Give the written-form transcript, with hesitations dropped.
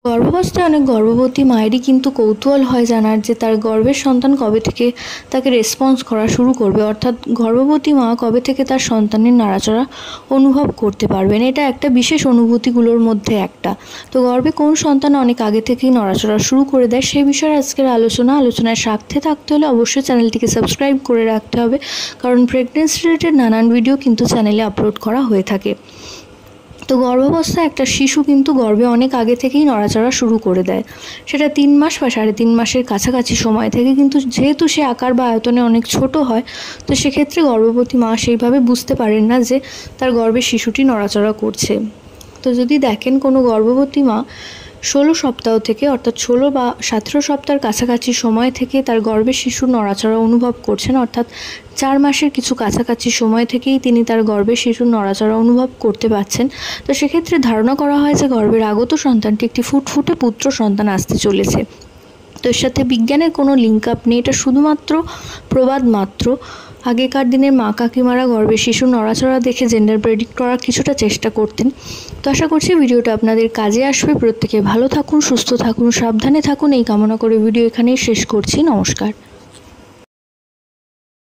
গর্ভাবস্থায় অনেক গর্ভবতী মায়েরই কিন্তু কৌতূহল হয় জানার যে তার গর্ভের সন্তান কবে থেকে তাকে রেসপন্স করা শুরু করবে, অর্থাৎ গর্ভবতী মা কবে থেকে তার সন্তানের নাড়াচাড়া অনুভব করতে পারবেন। এটা একটা বিশেষ অনুভূতিগুলোর মধ্যে একটা। তো গর্ভে কোন সন্তান অনেক আগে থেকেই নড়াচড়া শুরু করে দেয় সেই বিষয়ে আজকের আলোচনায় সাথে থাকতে হলে অবশ্যই চ্যানেলটিকে সাবস্ক্রাইব করে রাখতে হবে, কারণ প্রেগনেন্সি রিলেটেড নানান ভিডিও কিন্তু চ্যানেলে আপলোড করা হয়ে থাকে। তো গর্ভাবস্থায় একটা শিশু কিন্তু গর্ভে অনেক আগে থেকেই নড়াচড়া শুরু করে দেয়, সেটা 3 মাস বা 3.5 মাসের কাছাকাছি সময় থেকে। কিন্তু যেহেতু সে আকার বা আয়তনে অনেক ছোট হয়, তো সেক্ষেত্রে গর্ভবতী মা সেইভাবে বুঝতে পারেন না যে তার গর্ভের শিশুটি নড়াচড়া করছে। তো যদি দেখেন কোনো গর্ভবতী মা 16 সপ্তাহ থেকে, অর্থাৎ 16 বা 17 সপ্তাহের কাছাকাছি সময় থেকে তার গর্ভের শিশুর নড়াচড়া অনুভব করছেন, অর্থাৎ 4 মাসের কিছু কাছাকাছি সময় থেকেই তিনি তার গর্ভের শিশুর নড়াচড়া অনুভব করতে পারছেন, তো সেক্ষেত্রে ধারণা করা হয় যে গর্ভের আগত সন্তানটি একটি ফুটফুটে পুত্র সন্তান আসতে চলেছে। তো এর সাথে বিজ্ঞানের কোনো লিঙ্ক আপ নেই, এটা শুধুমাত্র প্রবাদ মাত্র। আগেকার দিনের মা কাকিমারা গর্ভে শিশুর নড়াচড়া দেখে জেন্ডার প্রেডিক্ট করার কিছুটা চেষ্টা করতেন। তো আশা করছি ভিডিওটা আপনাদের কাজে আসবে। প্রত্যেকে ভালো থাকুন, সুস্থ থাকুন, সাবধানে থাকুন এই কামনা করে ভিডিও এখানেই শেষ করছি। নমস্কার।